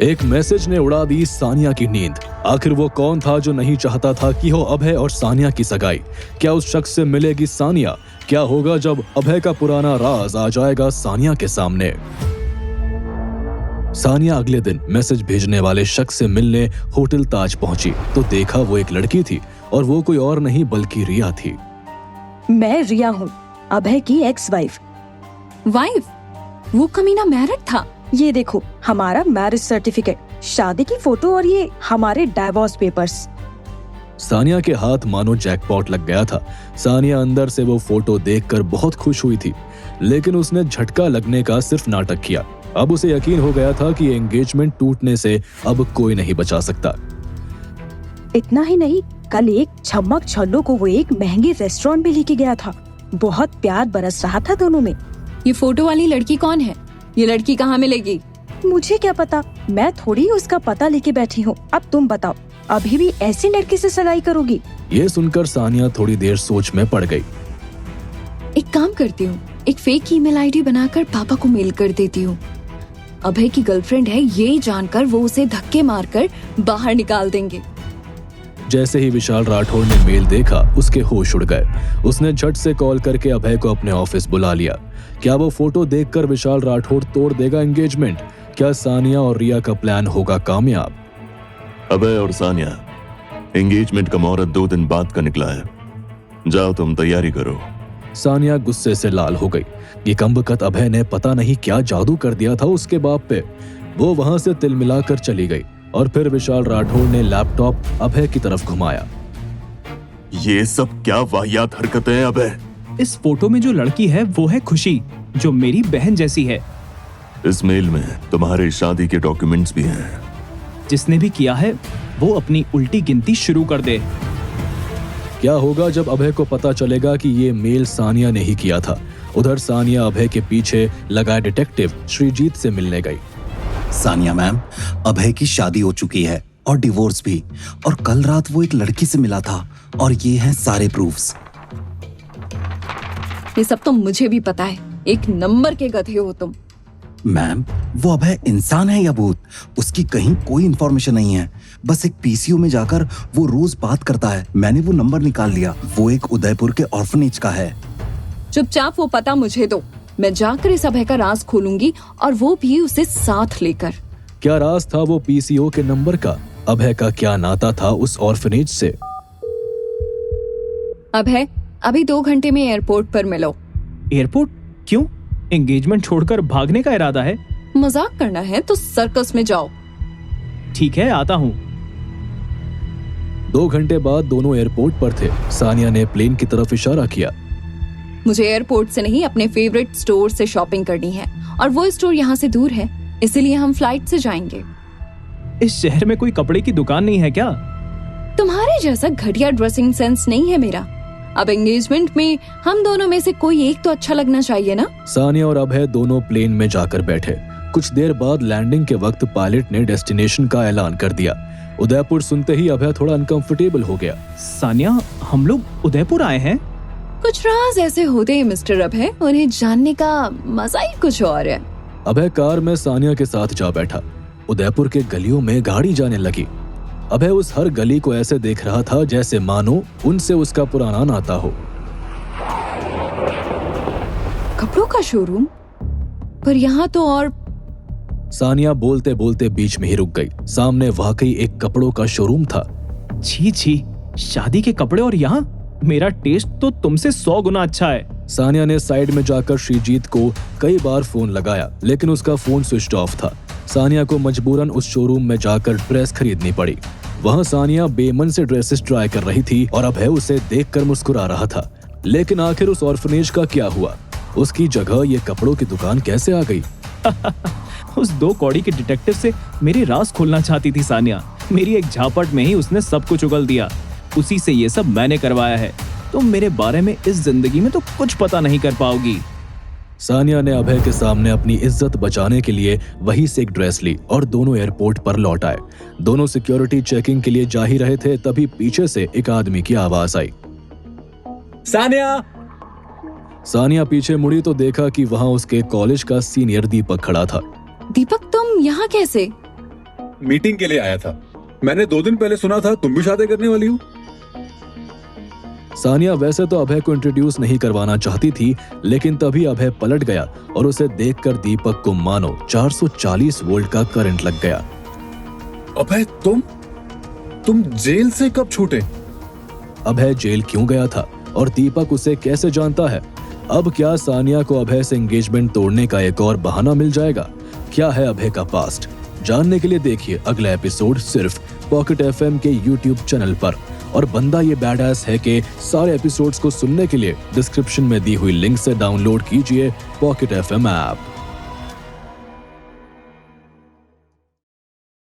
एक मैसेज ने उड़ा दी सानिया की नींद। आखिर वो कौन था जो नहीं चाहता था कि हो अभय और सानिया की सगाई? क्या उस शख्स से मिलेगी सानिया? क्या होगा जब अभय का पुराना राज आ जाएगा सानिया के सामने? सानिया अगले दिन मैसेज भेजने वाले शख्स से मिलने होटल ताज पहुंची तो देखा वो एक लड़की थी और वो कोई और नहीं बल्कि रिया थी। मैं रिया हूँ, अभय की एक्स वाइफ। वो कमीना मैरिड था। ये देखो हमारा मैरिज सर्टिफिकेट, शादी की फोटो और ये हमारे डाइवोर्स पेपर्स। सानिया के हाथ मानो जैकपॉट लग गया था। सानिया अंदर से वो फोटो देखकर बहुत खुश हुई थी, लेकिन उसने झटका लगने का सिर्फ नाटक किया। अब उसे यकीन हो गया था कि एंगेजमेंट टूटने से अब कोई नहीं बचा सकता। इतना ही नहीं, कल एक छमक छल्लो को वो एक महंगे रेस्टोरेंट में लेके गया था। बहुत प्यार बरस रहा था दोनों में। ये फोटो वाली लड़की कौन है? ये लड़की कहाँ मिलेगी? मुझे क्या पता, मैं थोड़ी उसका पता लेके बैठी हूँ। अब तुम बताओ, अभी भी ऐसी लड़की से सगाई करोगी? ये सुनकर सानिया थोड़ी देर सोच में पड़ गई। एक काम करती हूँ, एक फेक ईमेल आईडी बनाकर पापा को मेल कर देती हूँ। अभय की गर्लफ्रेंड है ये जानकर वो उसे धक्के मारकर बाहर निकाल देंगे। जैसे ही विशाल राठौड़ ने मेल देखा उसके होश उड़ गए। उसने झट से कॉल करके अभय को अपने ऑफिस बुला लिया। क्या वो फोटो देखकर विशाल राठौड़ तोड़ देगा एंगेजमेंट? क्या सानिया और रिया का प्लान होगा कामयाब? अभय और सानिया, एंगेजमेंट का मुहूर्त 2 दिन बाद का निकला है। जाओ तुम तैयारी करो। सानिया गुस्से से लाल हो गई। ये कमबख्त अभय ने पता नहीं क्या जादू कर दिया था उसके बाप पे। वो वहां से तिलमिलाकर चली गई और फिर विशाल राठौड़ ने लैपटॉप अभय की तरफ घुमाया। ये सब क्या वाहियात हरकतें हैं अभय? इस फोटो में जो लड़की है वो है खुशी, जो मेरी बहन जैसी है। इस मेल में तुम्हारे शादी के डॉक्यूमेंट्स भी हैं। जिसने भी किया है वो अपनी उल्टी गिनती शुरू कर दे। क्या होगा जब अभय को पता चलेगा कि ये मेल सानिया ने ही किया था? उधर सानिया अभय के पीछे लगा डिटेक्टिव श्रीजीत से मिलने गई। सानिया मैम, अभय की शादी हो चुकी है और डिवोर्स भी, और कल रात वो एक लड़की से मिला था और ये हैं सारे प्रूफ्स। ये सब तो मुझे भी पता है। एक नंबर के गधे हो तुम। मैम, वो अभय इंसान है या भूत, उसकी कहीं कोई इंफॉर्मेशन नहीं है। बस एक पीसीओ में जाकर वो रोज बात करता है। मैंने वो नंबर निकाल लिया। वो एक उदयपुर के ऑर्फनेज का है। चुपचाप वो पता मुझे दो। मैं जाकर इस अभय का राज खोलूंगी और वो भी उसे साथ लेकर। क्या राज था वो पीसीओ के नंबर का? अभय का क्या नाता था उस ऑर्फनेज से? अभय, अभी 2 घंटे में एयरपोर्ट पर मिलो। एयरपोर्ट? क्यों? एंगेजमेंट छोड़कर भागने का इरादा है? मजाक करना है तो सर्कस में जाओ। ठीक है, आता हूँ। 2 घंटे बाद दोनों एयरपोर्ट पर थे। सानिया ने प्लेन की तरफ इशारा किया। मुझे एयरपोर्ट से नहीं, अपने फेवरेट स्टोर से शॉपिंग करनी है और वो स्टोर यहाँ से दूर है, इसीलिए हम फ्लाइट से जाएंगे। इस शहर में कोई कपड़े की दुकान नहीं है क्या? तुम्हारे जैसा घटिया ड्रेसिंग सेंस नहीं है मेरा। अब एंगेजमेंट में हम दोनों में से कोई एक तो अच्छा लगना चाहिए ना। सानिया और अभय दोनों प्लेन में जाकर बैठे। कुछ देर बाद लैंडिंग के वक्त पायलट ने डेस्टिनेशन का ऐलान कर दिया। उदयपुर सुनते ही अभय थोड़ा अनकंफर्टेबल हो गया। सानिया, हम लोग उदयपुर आए हैं। कुछ राज ऐसे होते हैं मिस्टर अभय, उन्हें जानने का मजा ही कुछ और है। अभय कार में सानिया के साथ जा बैठा। उदयपुर के गलियों में गाड़ी जाने लगी। अभय उस हर गली को ऐसे देख रहा था जैसे मानो उनसे उसका पुराना नाता हो। कपड़ों का शोरूम? पर यहाँ तो और। सानिया बोलते बोलते बीच में ही रुक गई। सामने वाकई एक कपड़ों का शोरूम था। छी छी, शादी के कपड़े और यहाँ? मेरा टेस्ट तो तुमसे 100 गुना अच्छा है। सानिया ने साइड में जाकर श्रीजीत को कई बार फोन लगाया, लेकिन उसका फोन स्विच ऑफ था। सानिया को मजबूरन उस शोरूम में जाकर ड्रेस खरीदनी पड़ी। वहां सानिया बेमन से ड्रेसेस ट्राई कर रही थी और अभय उसे देखकर मुस्कुरा रहा था। लेकिन आखिर उस ऑर्फनेज का क्या हुआ? उसकी जगह ये कपड़ों की दुकान कैसे आ गई? उस 2 कौड़ी के डिटेक्टिव से मेरे राज खोलना चाहती थी सानिया। मेरी एक झापट में ही उसने सब कुछ उगल दिया। उसी से ये सब मैंने करवाया है। तुम मेरे बारे में इस जिंदगी में तो कुछ पता नहीं कर पाओगी। सानिया ने अभय के सामने अपनी इज्जत बचाने के लिए वहीं से एक ड्रेस ली और दोनों एयरपोर्ट पर लौट आए। दोनों सिक्योरिटी चेकिंग के लिए जा ही रहे थे, तभी पीछे से एक आदमी की आवाज आई। सानिया! सानिया पीछे मुड़ी तो देखा कि वहां उसके कॉलेज का सीनियर दीपक खड़ा था। दीपक, तुम यहाँ कैसे? मीटिंग के लिए आया था। मैंने 2 दिन पहले सुना था तुम भी शादी करने वाली हो। सानिया वैसे तो अभय को इंट्रोड्यूस नहीं करवाना चाहती थी, लेकिन तभी अभय पलट गया और उसे देखकर दीपक को मानो 440 वोल्ट का करंट लग गया। अभय, तुम जेल से कब छूटे? अभय जेल क्यों गया था और दीपक उसे कैसे जानता है? अब क्या सानिया को अभय से एंगेजमेंट तोड़ने का एक और बहाना मिल जाएगा? क्या है अभय का पास्ट? जानने के लिए देखिए अगला एपिसोड सिर्फ पॉकेट एफएम के YouTube चैनल पर। और बंदा ये बैडएस है कि सारे एपिसोड्स को सुनने के लिए डिस्क्रिप्शन में दी हुई लिंक से डाउनलोड कीजिए पॉकेट एफएम ऐप।